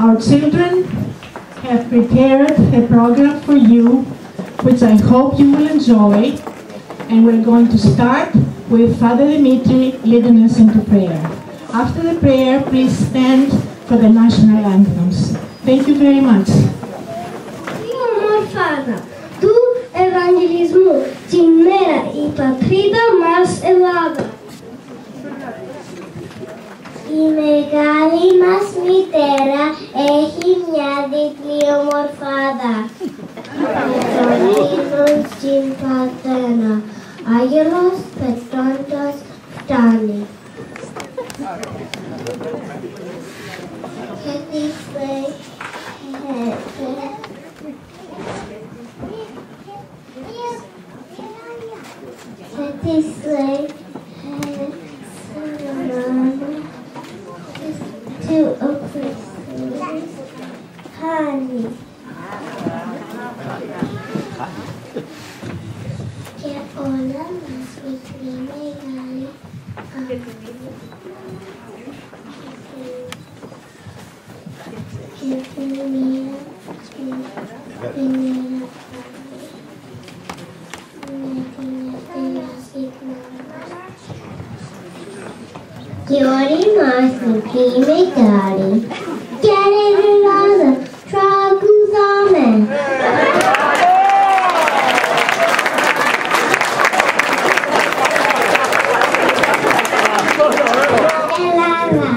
Our children have prepared a program for you, which I hope you will enjoy, and we're going to start with Father Dimitri leading us into prayer. After the prayer, please stand for the national anthems. Thank you very much. Του Ευαγγελισμού, σήμερα η πατρίδα μας Ελλάδα. Η μεγάλη μας μητέρα έχει μια διπλή ομορφάδα. Τον στην πατένα, άγγελος πετώντας φτάνει. Και τη και όλα μας μικρή μεγάλη και την μία την μία και όλοι μας μικρή μεγάλη και Ελλάδα τραγουδάμε. Ελλάδα.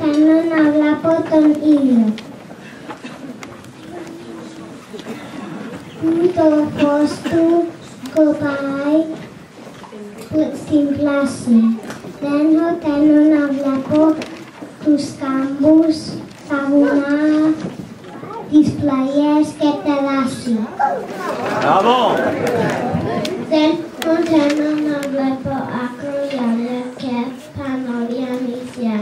Θέλω να βλέπω τον ήλιο. Που το φως του κοπάει στην πλάση. Θέλω να βλέπω τους κάμπους, τα βουνά, τις πλαγιές και τα δάση. Μπράβο! Θέλω να βλέπω ακρογιάλια και πανόρια νησιά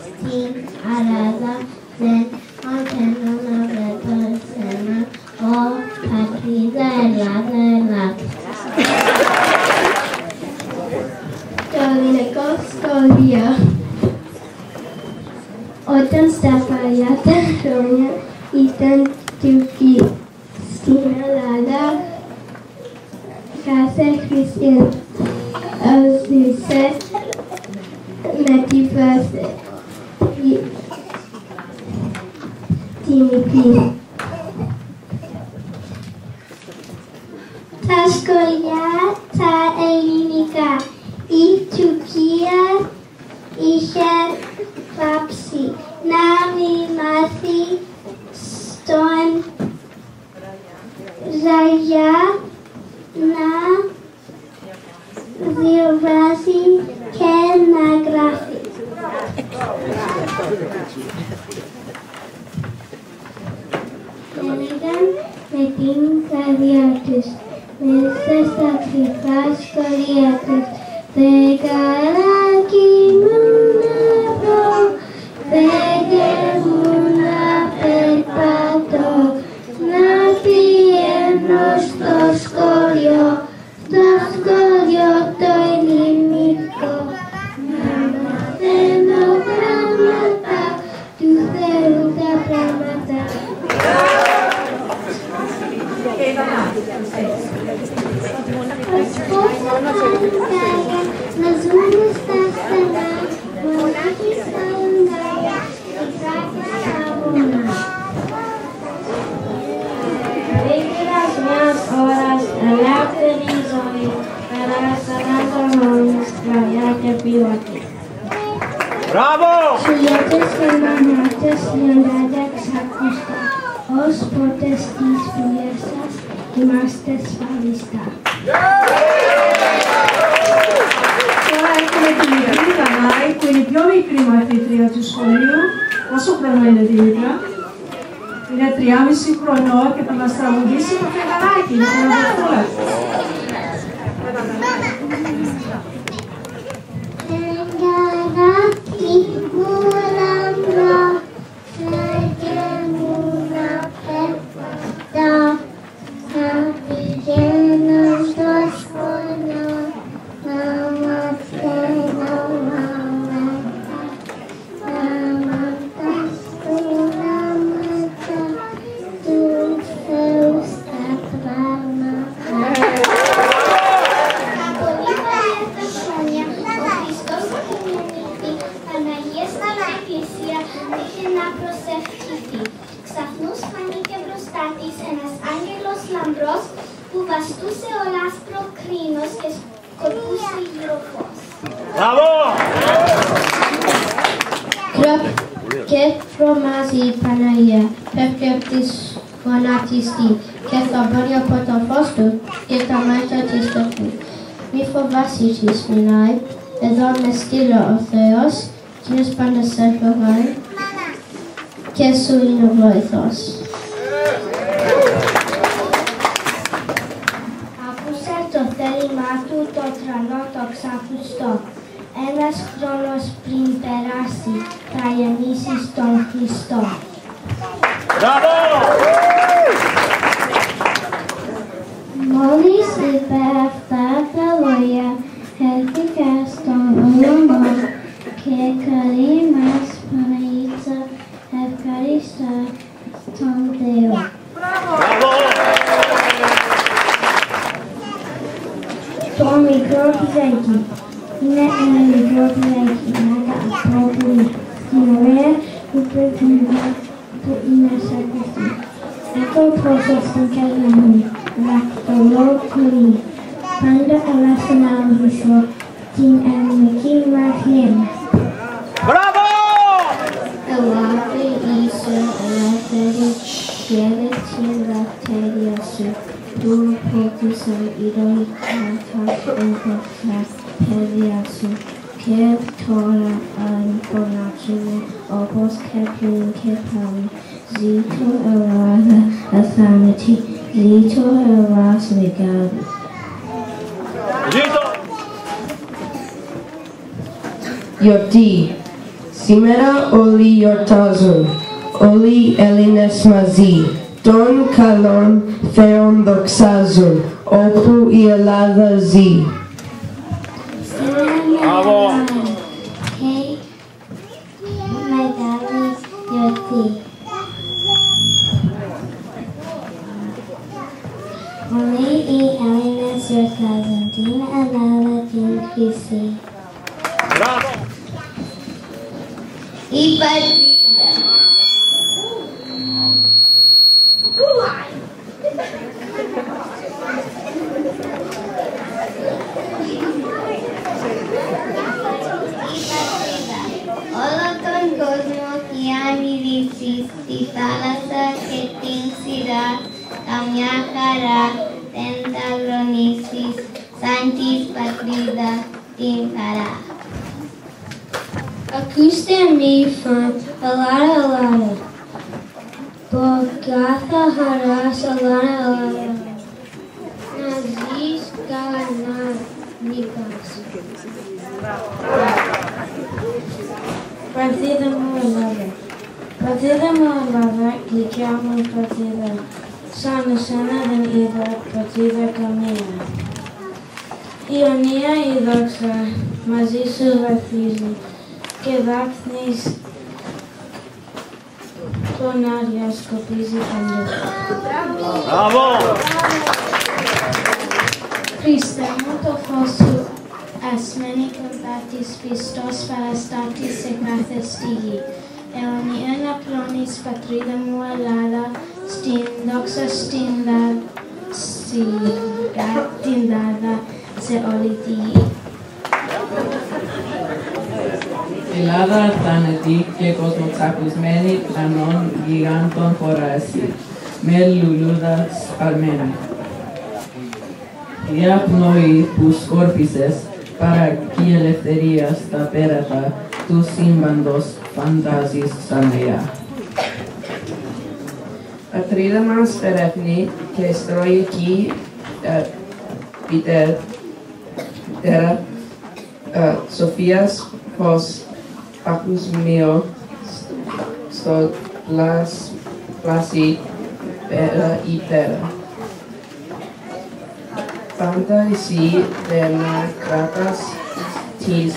στην Ελλάδα. Θέλω να βλέπω εσένα, πατρίδα Ελλάδα, Ελλάδα. Το ελληνικό σχολείο. Όταν στα παλιά τα χρόνια ήταν Τουρκοί στην Ελλάδα, κάθε χριστιανό ζήσε με τη βάση τιμητή. Τα σχολεία τα ελληνικά. Η Τουρκία είχε πάψει να μην μάθει στον Ζαγιά να διαβάζει και να γράφει. Έλεγαν με την καρδιά τους, μέσα στα κρυφά σχολεία τους. Δεκαράκι μου να βρω, πέντε μου να περπατώ, να πηγαίνω στο σχολείο, το ελληνικό, να μαθαίνω πράγματα, του Θεού τα πράγματα. Να ζούμε στα στενά, μονάχοι στα οντάρια, μικράκια στα βουνά. Δίκρας μιας ώρας, ελεύθερη ζωή, περάσαναν τον νόμο, σκλαβιά και πιλωτή. Μπράβο! Χιλιάδες και μανάτες λιοντάδια ξακούστα, ως πότε στις φιλιές σας είμαστε σφαλιστά. Τώρα έχουμε την μικρή Δανάη, που είναι η πιο μικρή μαθήτρια του σχολείου. Πόσο χρόνο είναι Δήμητρα? Είναι 3,5 χρονών και θα μας τραγουδήσει το φεγγαράκι, την αδερφούλα. Φεγγαράκι μου λαμπρό, φέγγε μου να περπατώ, να πηγαίνω στο σχολείο, να μαθαίνω πράγματα, να εμπρός που βαστούσε ο λάσπρο κρίνος και σκορπούσε γύρω φως. Μπράβο! Και τρομάζει η Παναγία, πέφτει απ' τη γονατιστή και θα μπορεί από το φως του και τα μάτια της πέφτει. Μη φοβάσαι, της μιλάει, εδώ με στείλω ο Θεός, εκείνος πάντα σε φοβάει και σου είναι ο βοηθός. Άκουσε το θέλημά του το τρανό το ξακουστό. Ένας χρόνος πριν περάσει, θα γεννήσεις τον Χριστό. Μπράβο! Μόλις είπε αυτά τα λόγια, έρθηκα στον ουρανό και καλή μας Παναγίτσα ευχαριστά τον Θεό. Μπράβο! Το μικρό πιζάκι είναι ένα μικρό πιζάκι μάτα από πουλί. Την ωραία που πρέπει να που είναι σαν αυτή. Αυτό πόσο στην καρδιά μου, λακτολό πουλί. Πάντα αλλάζω να οδηγήσω την ελληνική μαθήμα. Μπράβο! Ελάτε είσαι ελεύθερη και την ελευθερία σου που πότισαν ηρωικά τα εμπορικά παιδιά σου και τώρα ανυπονάξουμε όπως και πριν και πάλι. Ζήτω Ελλάδα αθάνατη, ζήτω Ελλάς μεγάλη. Ζήτω! Γιορτή. Σήμερα όλοι γιορτάζουν, όλοι Έλληνες μαζί, τον καλόν Θεόν δοξάζουν, όπου η Ελλάδα ζει. Μπράβο! Και μεγάλη γιορτή. Όλοι οι Έλληνες γιορτάζουν την Ελλάδα την χρυσή. Μπράβο! Η πατρίδα. Όλο τον κόσμο φτιάχνει λύσεις, τη θάλασσα και την σειρά, καμιά χαρά δεν θα γνωρίσεις, σαν της πατρίδα την χαρά. Ακούστε μη φαν, Ελλάδα, Ελλάδα, ποκάθα χαράς, Ελλάδα, Ελλάδα, να ζεις καλά να νικάς. Πατρίδα μου Ελλάδα, πατρίδα μου Ελλάδα, γλυκιά μου πατρίδα, σαν εσένα δεν είδα πατρίδα καμία. Η αιωνία η δόξα μαζί σου βαθίζει και δάφνης τον Άρια σκοπίζει παντού. Μπράβο! Χριστέ μου το φως σου ασμένει κοντά της πιστός παραστάτης σε κάθε στιγμή. Αιωνία να πλώνεις πατρίδα μου Ελλάδα, στην δόξα την δάδα σε όλη τη γη. Ελλάδα θάνατη και κοσμοξαπλισμένη πλανών γιγάντων χωράσει, με λουλούδα σπαρμένη. Για πνοή που σκόρπισες, παρακεί ελευθερία στα πέρατα του σύμπαντος φαντάζεις σαν νέα. Πατρίδα μας περέφνη και στροϊκή πιτέρα Σοφίας φως πακοσμίο στο πλάσι πέρα ή πέρα. Πάντα εσύ δεν κράτας της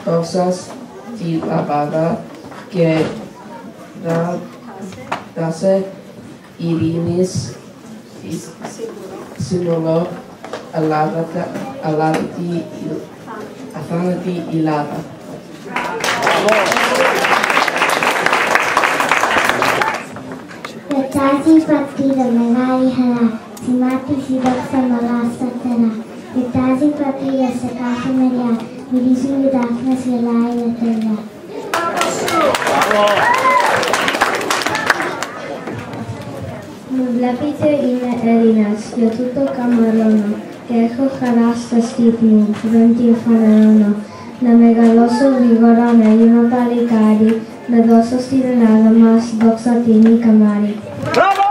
τόσας τη λαμπάδα και δάσε ειρήνης σύνολο αθάνατη Ελλάδα. Σε тази партида μεγάλη χαρά, σημάδι σύντοξα μαλάστα τερά. Σε тази партида σε κάθε μεριά, μυρίζουν οι δάφνες γελάει ελευθεριά. Με βλέπετε είμαι Έλληνας, για τούτο καμαρώνω και έχω χαρά στα στήθη μου, δεν τη φανερώνω. Να μεγαλώσω γρήγορα, να γίνω παλικάρι, να δώσω στην Ελλάδα μας δόξα τιμή καμάρι. Μπράβο!